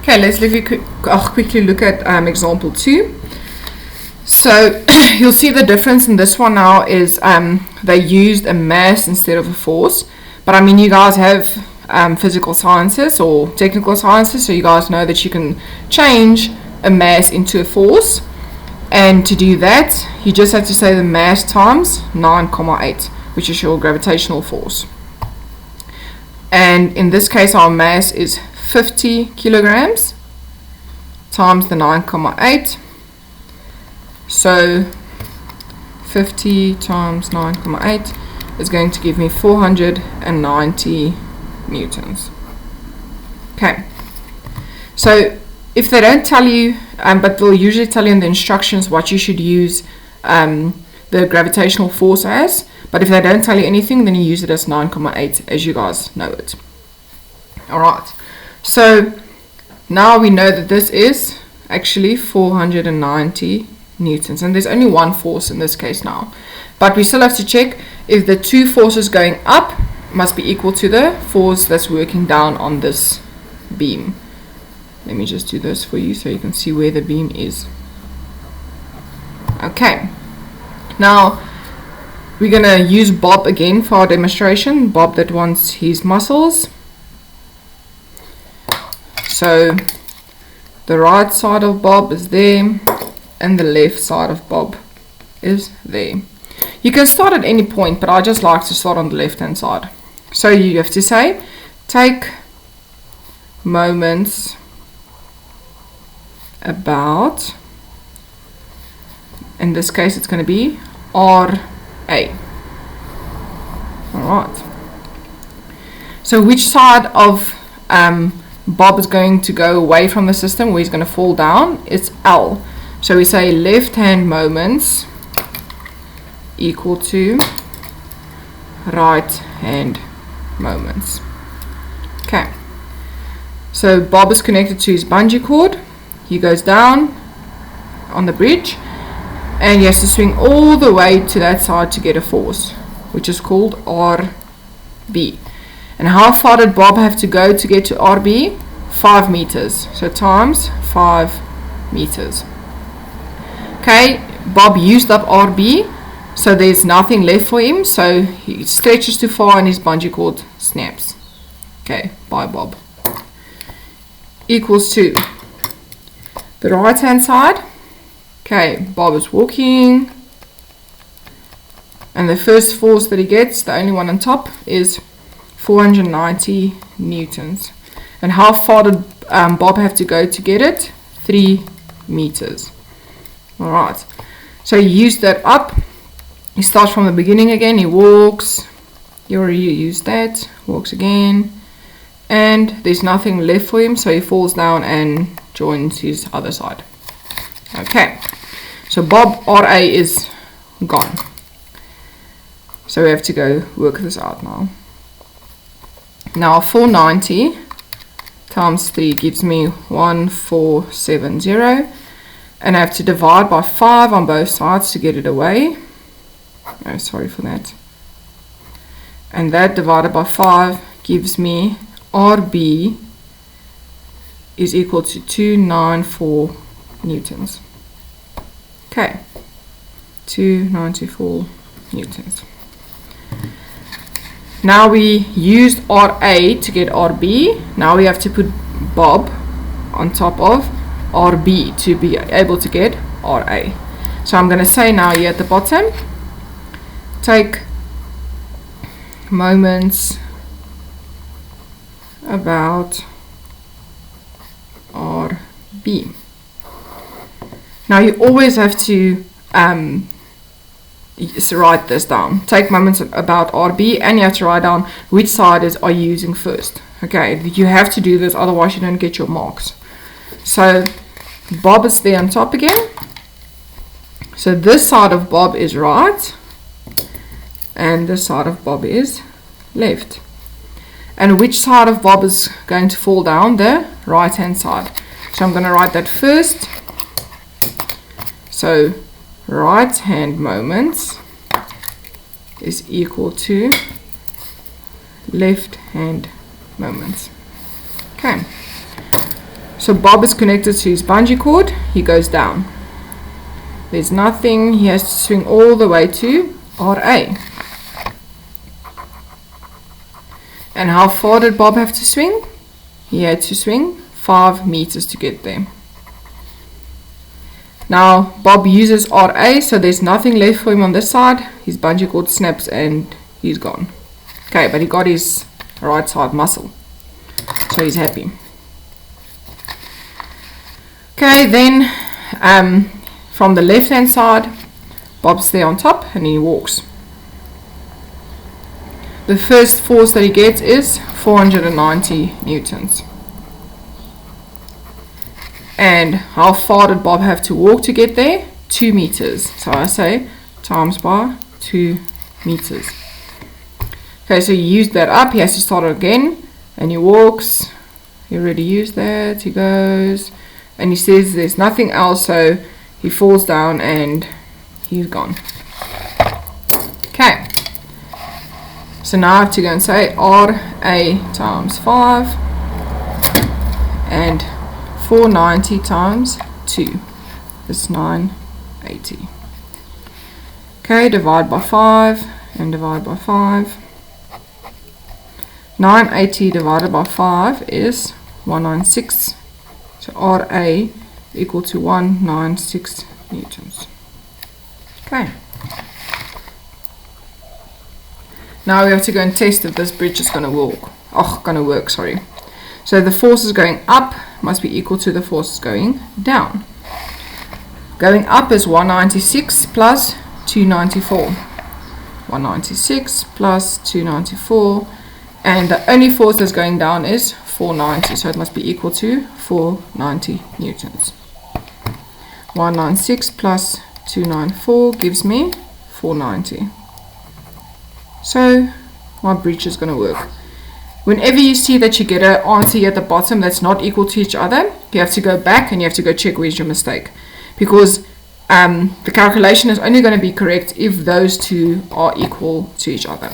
Okay, let's quickly look at example 2. So you'll see the difference in this one now is they used a mass instead of a force. But I mean, you guys have physical sciences or technical sciences, so you guys know that you can change a mass into a force. And to do that, you just have to say the mass times 9,8, which is your gravitational force. And in this case, our mass is 50 kilograms times the 9,8. So 50 times 9,8 is going to give me 490 newtons. Okay, so if they don't tell you, but they'll usually tell you in the instructions what you should use the gravitational force as, but if they don't tell you anything, then you use it as 9,8 as you guys know it. Alright, so now we know that this is actually 490 newtons, and there's only one force in this case now, but we still have to check if the two forces going up must be equal to the force that's working down on this beam. Let me just do this for you so you can see where the beam is. Okay, now we're going to use Bob again for our demonstration. Bob that wants his muscles. So the right side of Bob is there and the left side of Bob is there. You can start at any point, but I just like to start on the left hand side. So you have to say, take moments about, in this case it's going to be RA. Alright. So which side of Bob is going to go away from the system, where he's going to fall down? It's L. So we say left hand moments equal to right hand moments. Okay, so Bob is connected to his bungee cord. He goes down on the bridge and he has to swing all the way to that side to get a force, which is called RB. And how far did Bob have to go to get to RB? 5 meters. So times 5 meters. Okay, Bob used up RB, so there's nothing left for him, so he stretches too far and his bungee cord snaps. Okay, bye Bob. Equals to the right hand side. Okay, Bob is walking, and the first force that he gets, the only one on top, is 490 newtons. And how far did Bob have to go to get it? 3 meters. Alright, so he used that up. He starts from the beginning again. He walks. He already used that. Walks again. And there's nothing left for him, so he falls down and joins his other side. Okay, so Bob RA is gone. So we have to go work this out now. Now 490 times 3 gives me 1470. And I have to divide by 5 on both sides to get it away. Oh, sorry for that. And that divided by 5 gives me RB is equal to 294 newtons. Okay, 294 newtons. Now we used RA to get RB. Now we have to put Bob on top of RB to be able to get RA. So I'm going to say now here at the bottom, take moments about RB. Now you always have to write this down. Take moments about RB, and you have to write down which side are you using first. Okay, you have to do this, otherwise you don't get your marks. So Bob is there on top again. So this side of Bob is right, and this side of Bob is left. And which side of Bob is going to fall down? The right hand side. So I'm going to write that first. So right hand moments is equal to left hand moments. Okay. So Bob is connected to his bungee cord, he goes down. There's nothing, he has to swing all the way to RA. And how far did Bob have to swing? He had to swing 5 meters to get there. Now Bob uses RA, so there's nothing left for him on this side. His bungee cord snaps and he's gone. Okay, but he got his right side muscle, so he's happy. Okay, then from the left hand side, Bob's there on top and he walks. The first force that he gets is 490 newtons. And how far did Bob have to walk to get there? 2 meters. So I say times by 2 meters. Okay, so he used that up. He has to start again. And he walks. He already used that. He goes. And he says there's nothing else. So he falls down and he's gone. Okay. So now I have to go and say RA times 5. And 490 times 2 is 980. Okay, divide by 5 and divide by 5. 980 divided by 5 is 196. So RA equal to 196 newtons. Okay. Now we have to go and test if this bridge is going to work. So the forces going up must be equal to the forces going down. Going up is 196 plus 294. 196 plus 294. And the only force that's going down is 490. So it must be equal to 490 newtons. 196 plus 294 gives me 490. So my bridge is going to work. Whenever you see that you get an answer here at the bottom that's not equal to each other, you have to go back and you have to go check where's your mistake. Because the calculation is only going to be correct if those two are equal to each other.